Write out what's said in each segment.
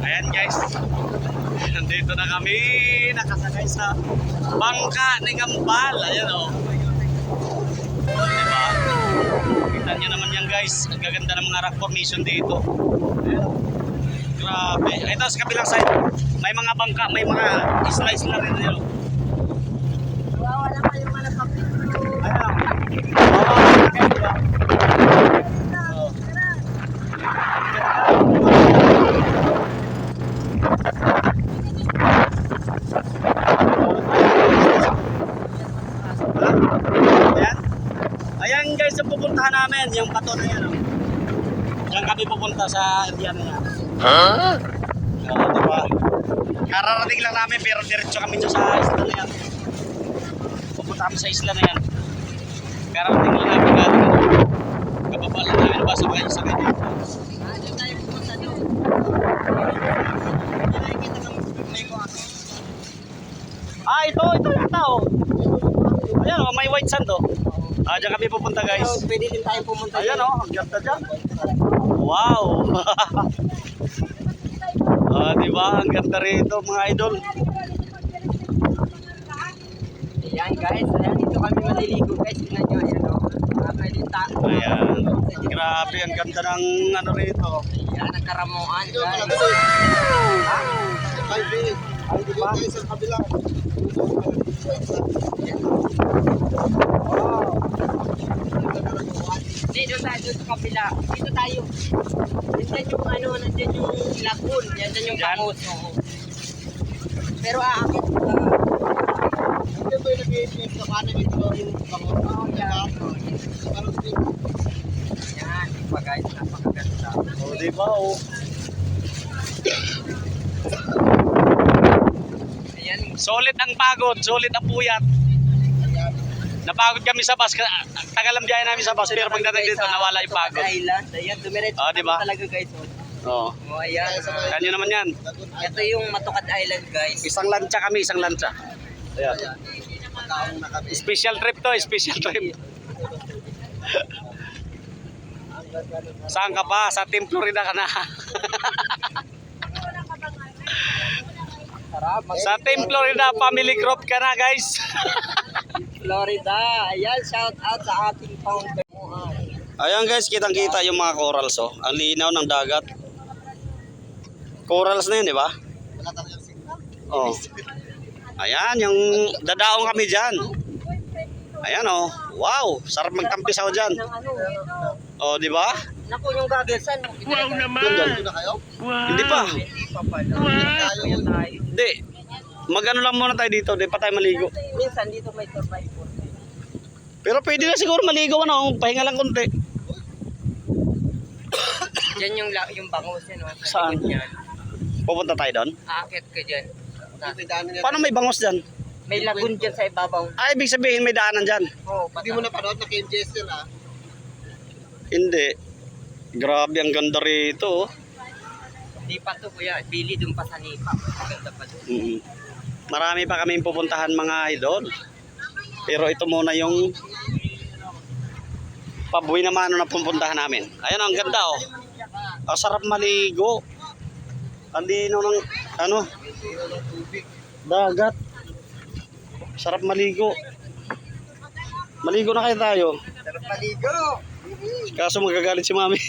Ayan guys. Nandito na kami. Nakasakay sa bangka ni Gambal. Ayan o. Diba? Kita nyo naman yan guys. Ang gaganda ng mga rock formation dito. Ayan. Grabe. Ito sa kabilang side. May mga bangka. May mga isla-isla rin yun. Wala pa yung mga kapito. Ayan. Ayan guys, yung pupuntahan namin, yung bato na yan. Diyan kami pupunta sa area na yan. Huh? Diba? Kararating lang namin pero diretso kami sa isla na yan. Pupunta kami sa isla na yan. Kararating lang namin galing. Kababa lang namin ba sa kayo sa kayo. Doon tayo pupunta doon. Nakikita kang may mga. Ito yung tao. Ayan o, may white sand o. Diyan kami pupunta guys. Pwede din tayo pumunta. Ayan o, ang ganda dyan. Wow. Diba? Ang ganda rito mga idol. Ayan guys, ayan dito kami maliligo guys. Tingnan nyo, ayan o. Ayan. Grabe, ang ganda ng ano rito. Ayan, nagkaramuan guys. Ay, diba? Sa kabila. Hindi, doon tayo doon sa kabila. Dito tayo. Nandiyan yung ano, nandiyan yung lagoon. Nandiyan yung bangus. Pero aakit ka. Hindi ba yung nag-i-iip sa kanan ito yung bangus? Oo, yan. Yan, diba guys, napakaganda. Diba o. Ayan. Solid ang pagod, solid ang puyat. Napagod kami sa bus. Tagal ang biyahe namin sa bus. Pero pagdating dito, nawala yung pagod. Island. Ayan, dumiretso Diba? talaga guys. Oo. Ayan. Kanyo naman yan. Ito yung Matukad Island guys. Isang lancha kami, isang lancha. Ayan. Special trip to, special trip. Saan ka pa? Sa Team Florida ka na. Sa Team Florida family group ka na guys. Florida. Ayan, shout out sa ating founder. Ayan guys, kitang-kita yung mga corals oh. Ang linaw ng dagat. Corals na yun, di ba? Oh. Ayan, yung dadaong kami dyan. Ayan oh. Wow, sarap magtampisaw dyan. Oh, di ba? Naku, yung gagelsan. Wow naman! Wow! Hindi pa. Hindi pa pala. Hindi. Mag-ano lang muna tayo dito, di pa tayo maligo. Minsan dito may survivor. Pero pwede na siguro maligo ano, pahinga lang konti. Diyan yung bangus yan. Saan? Pupunta tayo doon? Aakit ka dyan. Paano may bangos dyan? May lagoon dyan sa ibabaw. Ibig sabihin may daanan dyan. Oo, Hindi mo napanood na KMJS yun ah. Hindi. Grabe, ang ganda rito. Hindi pa to kuya. Bili dun pa sa Nipa. Maganda pa dun. Marami pa kaming pupuntahan mga idol. Pero ito muna yung pabuhay naman na pupuntahan namin. Ayan, ang ganda oh. Ang sarap maligo. Ang linaw ng ano? Dagat. Sarap maligo. Maligo na kayo tayo. Sarap maligo. Kaso magagalit si mami.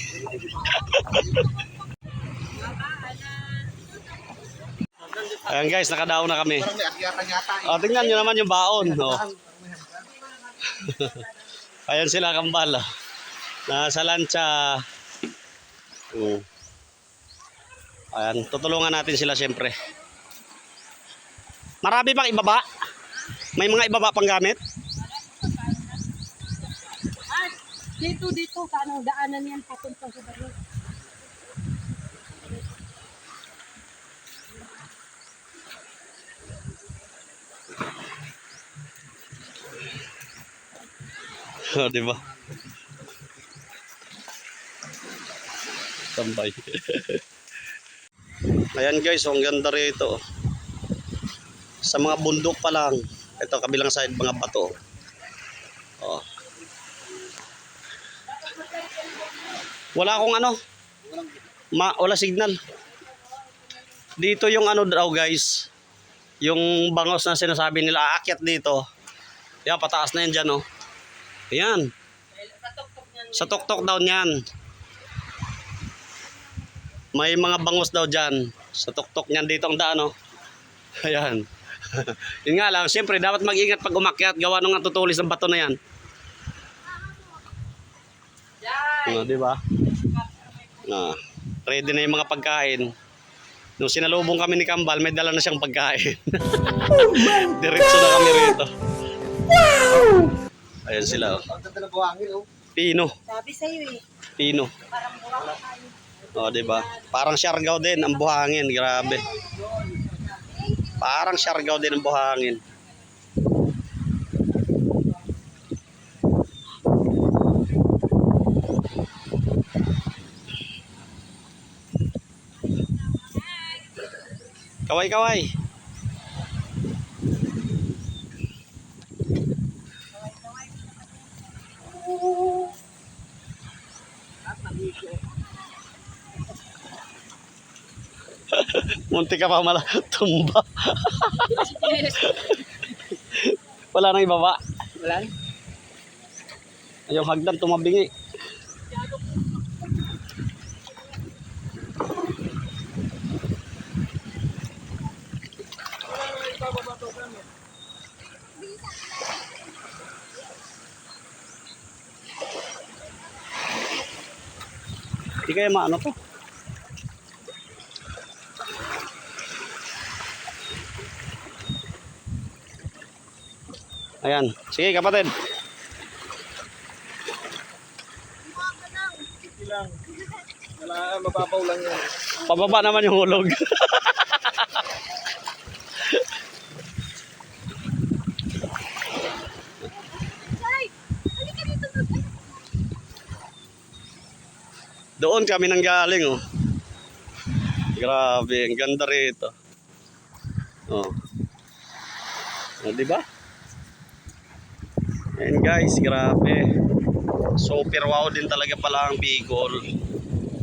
Ayan guys, nakadaon na kami. Parang may akyatan yata. Tingnan nyo naman yung baon. Ayan sila kambal. Nasa lancha. Ayan, tutulungan natin sila siyempre. Marami pang ibaba? May mga ibaba pang gamit? Dito, sa anong daanan yan papunta sa baryo. Diba? Tambay. Ayan guys, ang ganda rito. Sa mga bundok pa lang. Ito kabilang side, mga bato. Oh. Wala akong ano. Wala signal. Dito yung ano daw guys, yung bangos na sinasabi nila aakyat dito. Yan, pataas na yan dyan oh. Ayan. Sa tuktok daw niyan. May mga bangos daw dyan. Sa tuktok niyan dito ang daan oh. Ayan. Yun nga lang, siyempre dapat mag-ingat pag umakyat. Gawa nung tutulis ng bato na yan. Di ba? Ready na yung mga pagkain. Nung sinalubong kami ni Kambal, may dala na siyang pagkain. Diretso na kami rito. Ayan sila oh. Ang ganda na buhangin, oh. Pino. Sabi sa'yo eh. Pino. Parang buwang tayo. O, diba? Parang siargao din ang buhangin. Grabe. Parang siargao din ang buhangin. Kaway-kaway. Munti ka pa tumba. Wala nang ibaba. Wala? Yung hagdan tumabingi. Di kaya maano to? Ayan. Sige kapatid. Wala, mababaw lang yan. Pababa naman yung hulog. Doon kami nang galing oh. Grabe, ang ganda rito. Oh. Oh, di ba? Ayan guys, grabe. Super wow din talaga pala ang Bicol.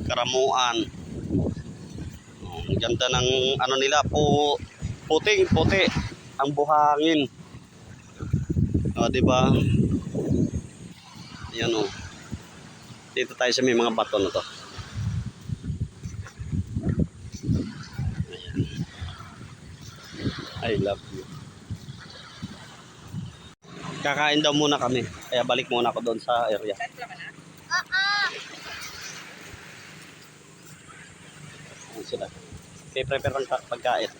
Karamuan. Oh, ang ganda ng ano nila po, puting-puti ang buhangin. Oh, di ba? Ayan oh. Dito tayo sa may mga bato na to. I love you. Kakain daw muna kami. Kaya balik muna ako doon sa area. Ayan sila. Prepare ng pagkain.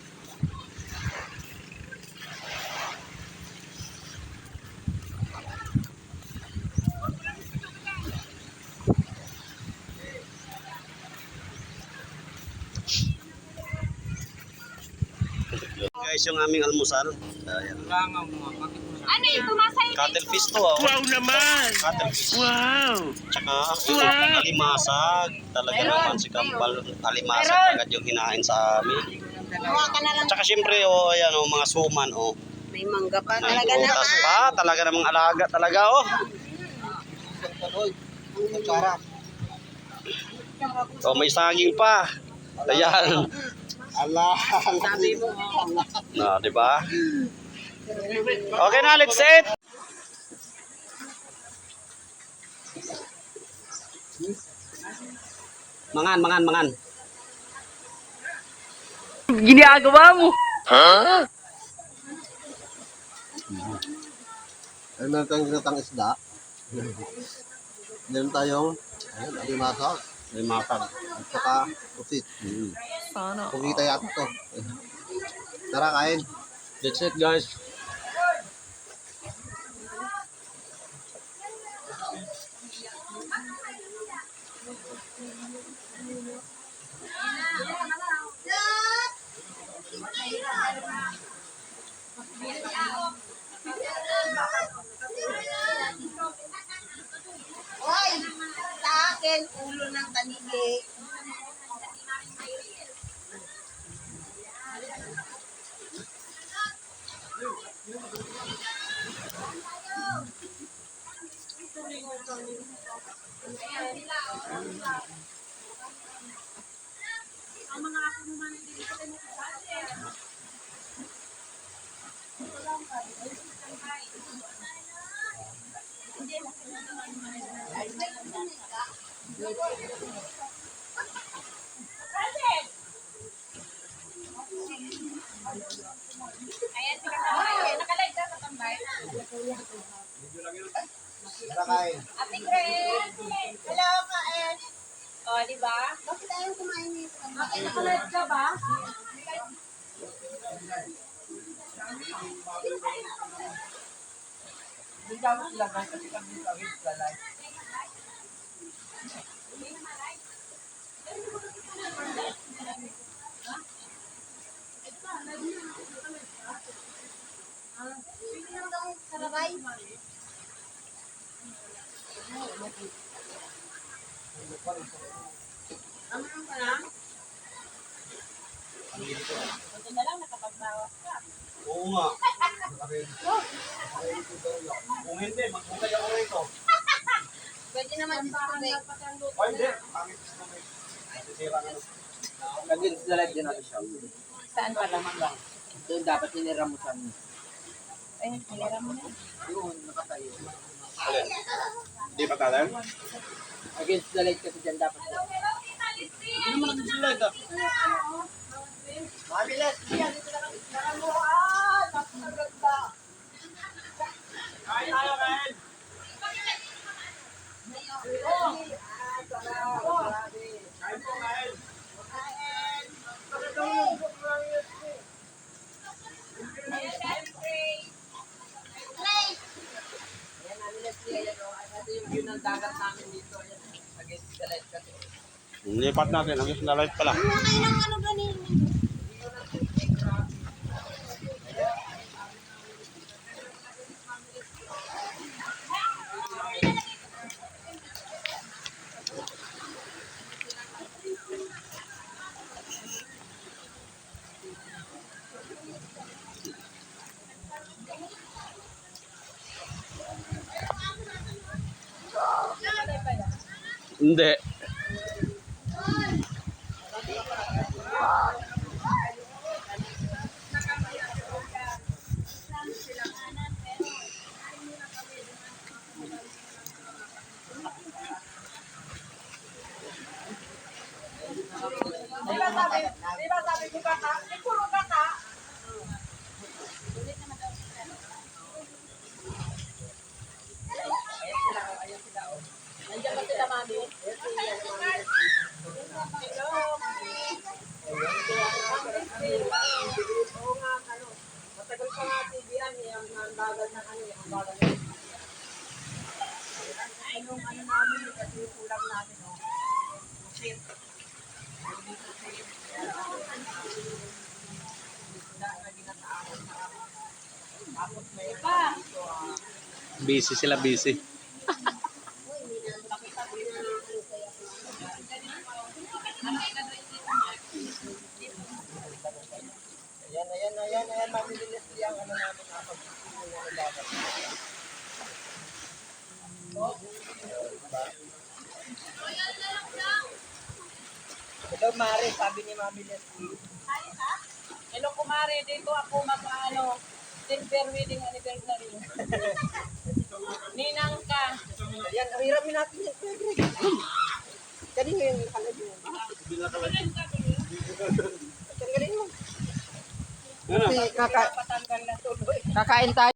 Guys, yung aming almusal. Ayan. Ano yung tumasay? Cuttlefish to oh. Wow naman! Cuttlefish. Wow! Tsaka alimasag. Talaga naman si Kambal. Alimasag agad yung hinain sa amin. Kuha ka na lang. Tsaka syempre oh, ayan oh, mga suman oh. May mangga pa. Ay, Talaga butas naman. pa. Talaga namang alaga talaga oh. Sarap. Oh, may saging pa. Ayan. Allah. Sabi mo. Na, di ba? Okay na, let's eat. Mangan. Ginagawa mo. Ay, meron tayong ginatang isda. Meron tayong alimasag. Alimasag. At saka pusit. Sana. Kung kita yata to. Tara, kain. That's it, guys. Hoy! Sa akin, ulo ng tanigi. mga ako naman hindi ko rin makasali. Ayan, si Kakambay. Nakalive ka, Kakambay. Tara kain. Ate Grace. Hello, Kaes. O, di ba? Bakit ayaw kumain nito? Bakit nakalive ka ba? Sarabay. Ano ka na? Ito na lang, nakapagbawas ka. Oo nga. Kung hindi, magbukay ako rito. Pwede naman display. O hindi, pangit na may. Sisira ka na. Saan pa lang? Doon dapat sinira mo sa amin. Ay, nilera mo na. Doon, nakatayo. Hindi pa talang? Against the light kasi dyan dapat. Hindi naman nag-slide ah. Mabilis! Kain tayo, kain. Kain po, kain. Ayan, mabilis siya. Ayan, o. Ito yung view ng dagat namin dito. Ayan, against the light kasi. Lipat natin, hanggang na light pala. Hindi. Di ba sabi ko kata? Di puro kata. Nandiyan ba sila, mami? Hello. Oo nga, ano. Matagal pa nga TV yan, ang bagal na ano, ang bagal na. Anong ano namin, kasi kulang namin, oh. Shit. Busy sila, busy. Ayan, mabilis siya ang ano namin. Hello, Mare, sabi ni Mami Leslie. Hello, kumare. Dito ako mag-ano, silver wedding anniversary. Ninang ka. Ayan, hiramin natin yan. Kanino yung kalag yun? Tanggalin mo. Ano? Kasi Patanggal na tuloy. kakain tayo.